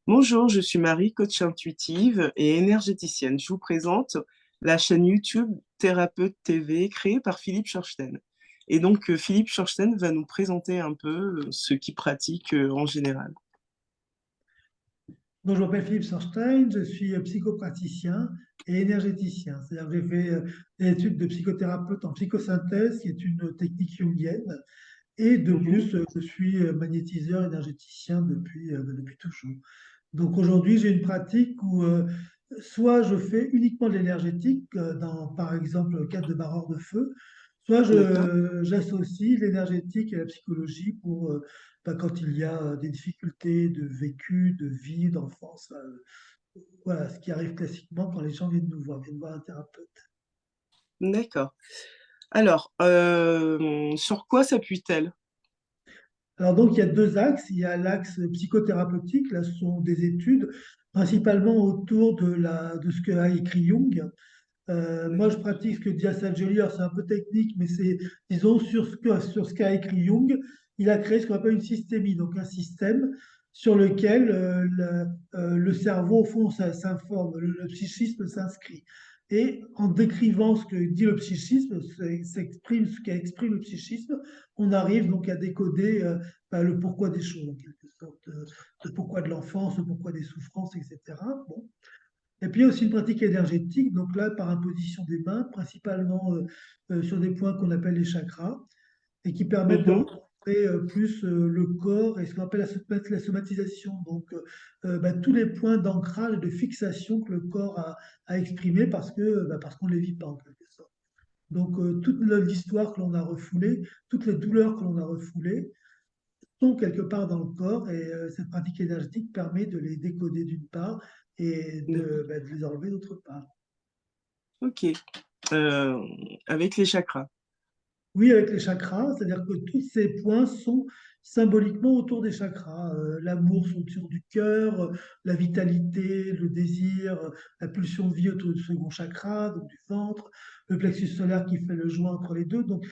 Bonjour, je suis Marie, coach intuitive et énergéticienne. Je vous présente la chaîne YouTube Thérapeute TV créée par Philippe Schorsten. Et donc, Philippe Schorsten va nous présenter un peu ce qu'il pratique en général. Donc, je m'appelle Philippe Sorstein, je suis psychopraticien et énergéticien. C'est-à-dire que j'ai fait des études de psychothérapeute en psychosynthèse, qui est une technique jungienne. Et de Mhm. plus, je suis magnétiseur énergéticien depuis toujours. Donc aujourd'hui, j'ai une pratique où soit je fais uniquement de l'énergétique, par exemple, le cadre de barreur de feu, soit D'accord. j'associe l'énergétique et la psychologie pour quand il y a des difficultés de vécu, de vie, d'enfance. Voilà, ce qui arrive classiquement quand les gens viennent voir un thérapeute. D'accord. Alors, sur quoi s'appuie-t-elle? Alors donc, il y a deux axes. Il y a l'axe psychothérapeutique. Là, ce sont des études principalement autour de ce qu'a écrit Jung. Moi, je pratique ce que dit Assad Joly. Alors, c'est un peu technique, mais c'est, disons, sur ce qu'a écrit Jung. Il a créé ce qu'on appelle une systémie, donc un système sur lequel le cerveau, au fond, s'informe, le psychisme s'inscrit. Et en décrivant ce que dit le psychisme, ce qu'exprime le psychisme, on arrive donc à décoder le pourquoi des choses, en quelque sorte, le pourquoi de l'enfance, le pourquoi des souffrances, etc. Bon. Et puis il y a aussi une pratique énergétique, donc là par imposition des mains, principalement sur des points qu'on appelle les chakras, et qui permettent de Mhm. rencontrer plus le corps et ce qu'on appelle la somatisation. Donc tous les points d'ancrage et de fixation que le corps a exprimés parce qu'on ne les vit pas en quelque sorte. Donc toute l'histoire que l'on a refoulée, toutes les douleurs que l'on a refoulées, sont quelque part dans le corps et cette pratique énergétique permet de les décoder d'une part et D'accord. de les enlever d'autre part. Ok. Euh, avec les chakras. Oui, avec les chakras, c'est-à-dire que tous ces points sont symboliquement autour des chakras. L'amour sont autour du cœur, la vitalité, le désir, la pulsion de vie autour du second chakra, donc du ventre, le plexus solaire qui fait le joint entre les deux. Donc,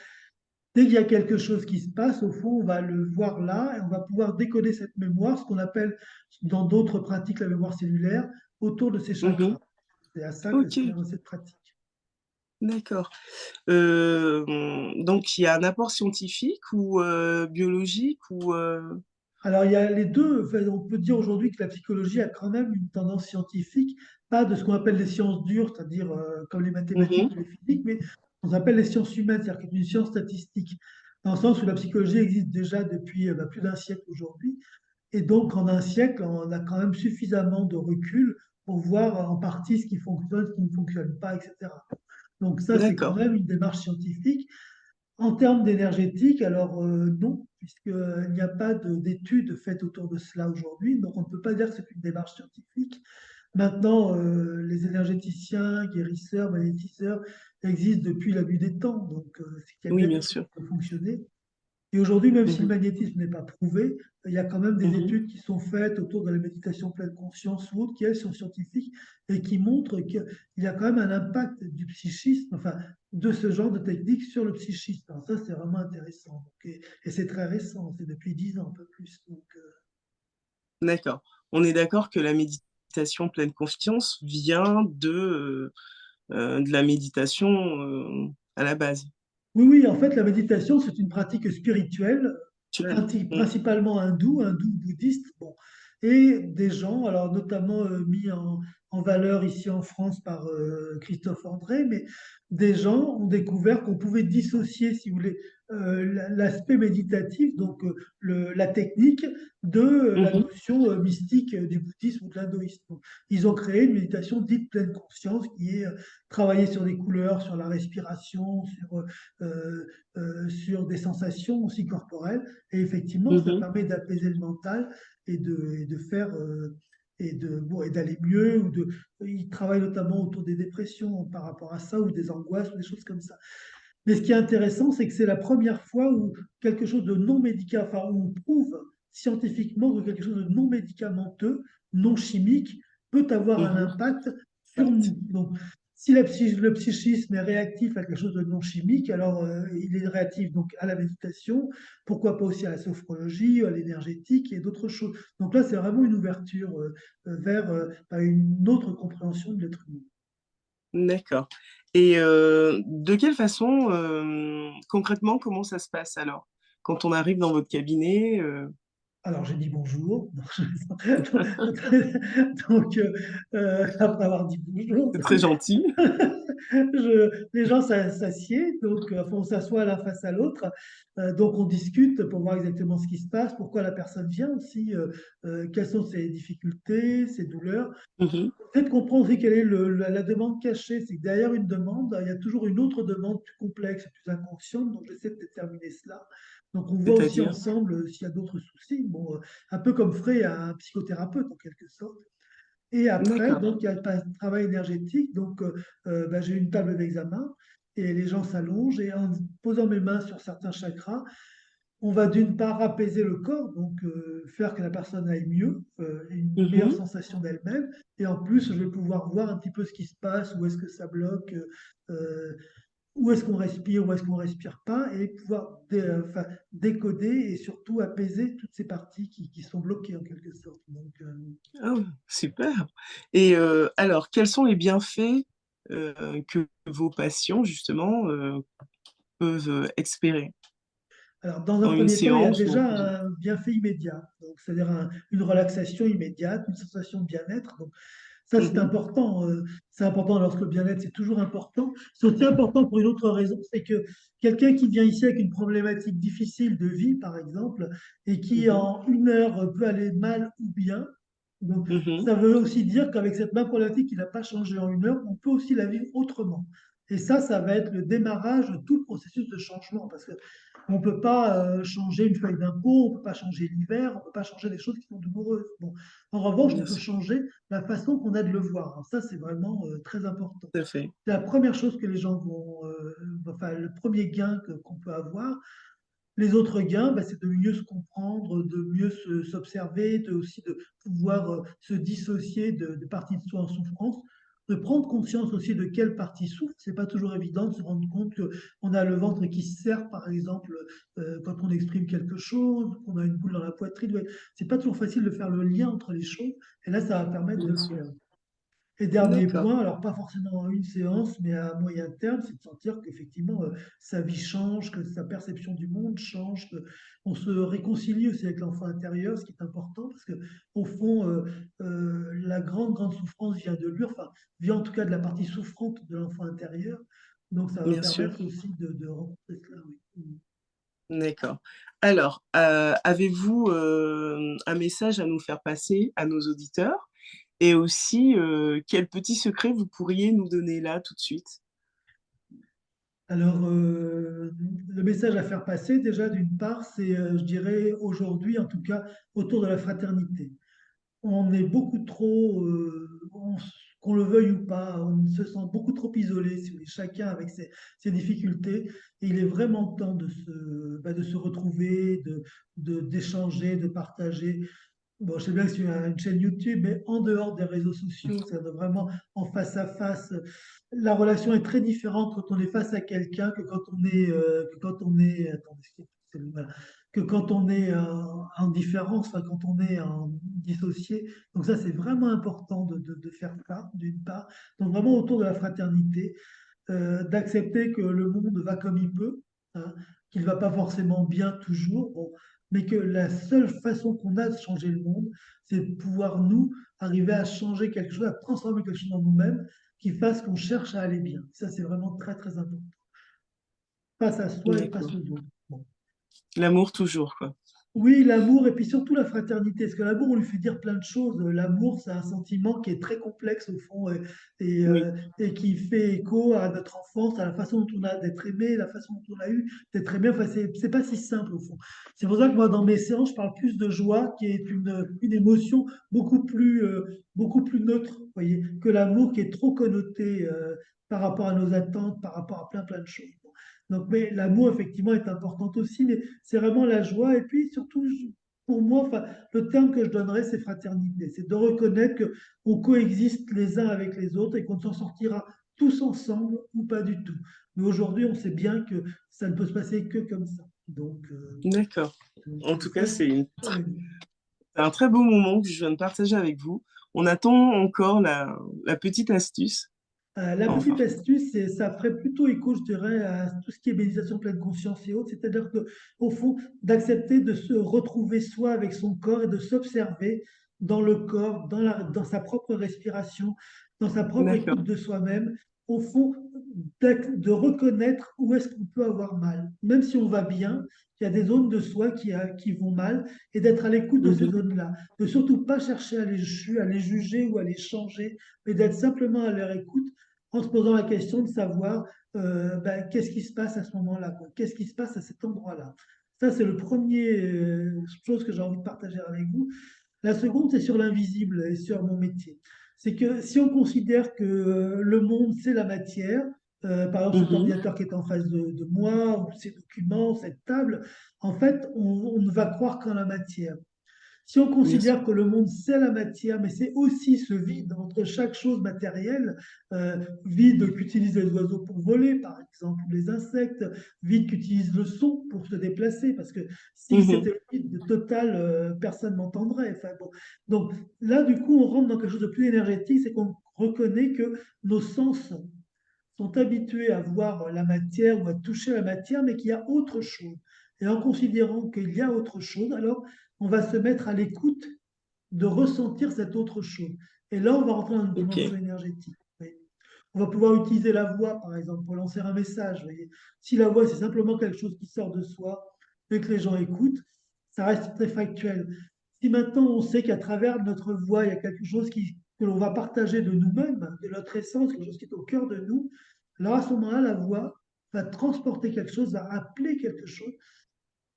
dès qu'il y a quelque chose qui se passe, au fond, on va le voir là et on va pouvoir décoder cette mémoire, ce qu'on appelle dans d'autres pratiques la mémoire cellulaire, autour de ces Mhm. chakras. C'est à ça que Ok, sert cette pratique. d'accord. Donc, il y a un apport scientifique ou biologique ou Alors, il y a les deux. Enfin, on peut dire aujourd'hui que la psychologie a quand même une tendance scientifique, pas de ce qu'on appelle les sciences dures, c'est-à-dire comme les mathématiques ou Mhm. les physiques, mais on appelle les sciences humaines, c'est-à-dire qu'il y a une science statistique, dans le sens où la psychologie existe déjà depuis plus d'un siècle aujourd'hui. Et donc, en un siècle, on a quand même suffisamment de recul pour voir en partie ce qui fonctionne, ce qui ne fonctionne pas, etc. Donc ça, c'est quand D'accord. même une démarche scientifique. En termes d'énergétique, alors non, puisqu'il n'y a pas d'études faites autour de cela aujourd'hui, donc on ne peut pas dire que c'est une démarche scientifique. Maintenant, les énergéticiens, guérisseurs, magnétiseurs existent depuis la nuit des temps, donc c'est qu'il y a Oui, bien bien quelque chose sûr. qui peut fonctionner. Et aujourd'hui, même si le Mhm. magnétisme n'est pas prouvé, il y a quand même des Mhm. études qui sont faites autour de la méditation pleine conscience ou autres, qui elles sont scientifiques et qui montrent qu'il y a quand même un impact du psychisme, enfin, de ce genre de technique sur le psychisme. Alors ça, c'est vraiment intéressant. Donc, et c'est très récent, c'est depuis 10 ans, un peu plus. Donc, D'accord. On est d'accord que la méditation pleine conscience vient de la méditation à la base. oui, oui, en fait, la méditation, c'est une pratique spirituelle, Actuelle. Mm. principalement hindoue, bouddhiste, bon, et des gens, alors notamment mis en valeur ici en France par Christophe André, mais des gens ont découvert qu'on pouvait dissocier, si vous voulez, l'aspect méditatif, donc la technique, de la Mhm. notion mystique du bouddhisme ou de l'hindouisme. Donc, ils ont créé une méditation dite pleine conscience qui est travailler sur les couleurs, sur la respiration, sur des sensations aussi corporelles. Et effectivement, ça Mhm. permet d'apaiser le mental et de faire bon, et d'aller mieux. Il travaille notamment autour des dépressions par rapport à ça, ou des angoisses, ou des choses comme ça. Mais ce qui est intéressant, c'est que c'est la première fois où quelque chose de non médical, enfin, où on prouve scientifiquement que quelque chose de non médicamenteux, non chimique, peut avoir un Mhm. impact sur Impact. nous. Donc, Si le psychisme est réactif à quelque chose de non chimique, alors il est réactif donc à la méditation, pourquoi pas aussi à la sophrologie, à l'énergétique et d'autres choses. Donc là, c'est vraiment une ouverture vers une autre compréhension de l'être humain. D'accord. Et de quelle façon, concrètement, comment ça se passe alors? Quand on arrive dans votre cabinet, Alors j'ai dit bonjour. Donc, après avoir dit bonjour, c'est très gentil. les gens s'assiedent, donc enfin, on s'assoit l'un face à l'autre, donc on discute pour voir exactement ce qui se passe, pourquoi la personne vient aussi, quelles sont ses difficultés, ses douleurs. Mhm, Peut-être comprendre aussi quelle est la demande cachée, c'est que derrière une demande, il y a toujours une autre demande plus complexe, plus inconsciente, donc j'essaie de déterminer cela. Donc on voit aussi c'est-à-dire? ensemble s'il y a d'autres soucis, bon, un peu comme ferait un psychothérapeute en quelque sorte. Et après, D'accord. donc, il y a le travail énergétique. Donc, ben, j'ai une table d'examen et les gens s'allongent et en posant mes mains sur certains chakras, on va d'une part apaiser le corps, donc faire que la personne aille mieux, une meilleure Mhm. sensation d'elle-même. Et en plus, je vais pouvoir voir un petit peu ce qui se passe, où est-ce que ça bloque, euh, où est-ce qu'on respire, où est-ce qu'on respire pas, et pouvoir enfin, décoder et surtout apaiser toutes ces parties qui sont bloquées en quelque sorte. Donc, Ah, super. Et alors, quels sont les bienfaits que vos patients, justement, peuvent espérer alors, dans un en une premier temps, il y a séance ou en plusieurs? déjà un bienfait immédiat, donc c'est-à-dire une relaxation immédiate, une sensation de bien-être. Donc, ça, c'est Mhm, important. C'est important lorsque le bien-être, c'est toujours important. C'est aussi important pour une autre raison, c'est que quelqu'un qui vient ici avec une problématique difficile de vie, par exemple, et qui mhm, en une heure peut aller mal ou bien, donc mhm. ça veut aussi dire qu'avec cette même problématique qui n'a pas changé en une heure, on peut aussi la vivre autrement. Et ça va être le démarrage de tout le processus de changement, parce que on ne peut pas changer une feuille d'impôt, on ne peut pas changer l'hiver, on ne peut pas changer des choses qui sont douloureuses. Bon. En revanche, on Bien peut sûr, changer la façon qu'on a de le voir. Alors ça, c'est vraiment très important. tout à fait. C'est la première chose que les gens vont, enfin, le premier gain qu'on peut avoir. Les autres gains, bah, c'est de mieux se comprendre, de mieux s'observer, aussi de pouvoir se dissocier de parties de soi en souffrance, de prendre conscience aussi de quelle partie souffre. C'est pas toujours évident de se rendre compte qu'on a le ventre qui se serre, par exemple, quand on exprime quelque chose, qu'on a une boule dans la poitrine. Ouais. C'est pas toujours facile de faire le lien entre les choses, et là, ça va permettre de Bien le sûr. faire. Et dernier D'accord. point, alors pas forcément en une séance, mais à moyen terme, c'est de sentir qu'effectivement sa vie change, que sa perception du monde change, qu'on se réconcilie aussi avec l'enfant intérieur, ce qui est important, parce que au fond, la grande souffrance vient de lui, enfin, vient en tout cas de la partie souffrante de l'enfant intérieur. Donc ça va Bien sûr. permettre aussi de rencontrer cela, oui. D'accord. Alors, avez-vous un message à nous faire passer à nos auditeurs? Et aussi, quel petit secret vous pourriez nous donner là tout de suite? Alors, le message à faire passer, déjà, d'une part, c'est, je dirais, aujourd'hui, en tout cas, autour de la fraternité. On est beaucoup trop, qu'on le veuille ou pas, on se sent beaucoup trop isolé, si vous voulez, chacun avec ses difficultés. Et il est vraiment temps de se retrouver, d'échanger, de partager. Bon, je sais bien que c'est une chaîne YouTube, mais en dehors des réseaux sociaux, c'est vraiment en face à face. La relation est très différente quand on est face à quelqu'un attendez, voilà, que quand on est en différence, enfin, quand on est en dissocié. Donc ça, c'est vraiment important de faire ça, d'une part. Donc vraiment autour de la fraternité, d'accepter que le monde va comme il peut, hein, qu'il ne va pas forcément bien toujours, bon, mais que la seule façon qu'on a de changer le monde, c'est de pouvoir nous arriver à changer quelque chose, à transformer quelque chose en nous-mêmes qui fasse qu'on cherche à aller bien. Ça, c'est vraiment très, très important. Face à soi et face D'accord. aux autres. Bon. L'amour toujours, quoi. Oui, l'amour et puis surtout la fraternité. Parce que l'amour, on lui fait dire plein de choses. L'amour, c'est un sentiment qui est très complexe au fond et, Oui, euh, et qui fait écho à notre enfance, à la façon dont on a d'être aimé, la façon dont on a eu d'être aimé. Enfin, c'est pas si simple au fond. C'est pour ça que moi, dans mes séances, je parle plus de joie, qui est une émotion beaucoup plus neutre, vous voyez, que l'amour qui est trop connoté par rapport à nos attentes, par rapport à plein de choses. Donc, mais l'amour, effectivement, est important aussi, mais c'est vraiment la joie. Et puis, surtout, pour moi, enfin, le terme que je donnerais, c'est fraternité. C'est de reconnaître qu'on coexiste les uns avec les autres et qu'on ne s'en sortira tous ensemble ou pas du tout. Mais aujourd'hui, on sait bien que ça ne peut se passer que comme ça. D'accord. Donc, En tout cas, oui. c'est un très beau moment que je viens de partager avec vous. On attend encore la petite astuce. La Enfin, petite astuce, ça ferait plutôt écho, je dirais, à tout ce qui est méditation pleine conscience et autres, c'est-à-dire que, au fond, d'accepter de se retrouver soi avec son corps et de s'observer dans le corps, dans sa propre respiration, dans sa propre d'accord. écoute de soi-même, au fond, de reconnaître où est-ce qu'on peut avoir mal. Même si on va bien, il y a des zones de soi qui vont mal, et d'être à l'écoute de ces Mhm. zones-là, de surtout pas chercher à les juger ou à les changer, mais d'être simplement à leur écoute en se posant la question de savoir qu'est-ce qui se passe à ce moment-là, quoi. Qu'est-ce qui se passe à cet endroit-là. Ça, c'est le premier chose que j'ai envie de partager avec vous. La seconde, c'est sur l'invisible et sur mon métier. C'est que si on considère que le monde, c'est la matière, par exemple cet Mhm. ordinateur qui est en face de moi, ou ces documents, cette table, en fait, on ne va croire qu'en la matière. Si on Bien sûr. considère que le monde, c'est la matière, mais c'est aussi ce vide entre chaque chose matérielle, vide qu'utilisent les oiseaux pour voler, par exemple, ou les insectes, vide qu'utilise le son pour se déplacer, parce que si Mhm. c'était le vide total, personne n'entendrait. Enfin, bon. Donc là, du coup, on rentre dans quelque chose de plus énergétique, c'est qu'on reconnaît que nos sens sont habitués à voir la matière ou à toucher la matière, mais qu'il y a autre chose. Et en considérant qu'il y a autre chose, alors on va se mettre à l'écoute de ressentir cette autre chose. Et là, on va rentrer dans une Ok. dimension énergétique. Vous voyez. On va pouvoir utiliser la voix, par exemple, pour lancer un message. Vous voyez. Si la voix, c'est simplement quelque chose qui sort de soi et que les gens écoutent, ça reste très factuel. Si maintenant on sait qu'à travers notre voix, il y a quelque chose que l'on va partager de nous-mêmes, de notre essence, quelque chose qui est au cœur de nous, alors à ce moment-là, la voix va transporter quelque chose, va appeler quelque chose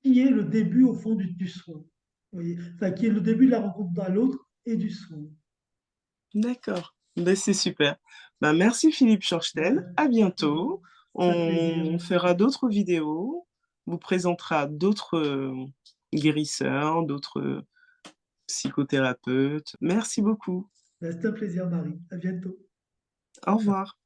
qui est le début au fond du soin. Vous voyez, enfin, qui est le début de la rencontre dans l'autre et du soin. D'accord. Ben, c'est super. Ben, merci Philippe Schorsten. Ben, À bientôt. ça fait plaisir. On fera d'autres vidéos. On vous présentera d'autres guérisseurs, d'autres psychothérapeutes. Merci beaucoup. Ben, c'est un plaisir, Marie. À bientôt. Au revoir.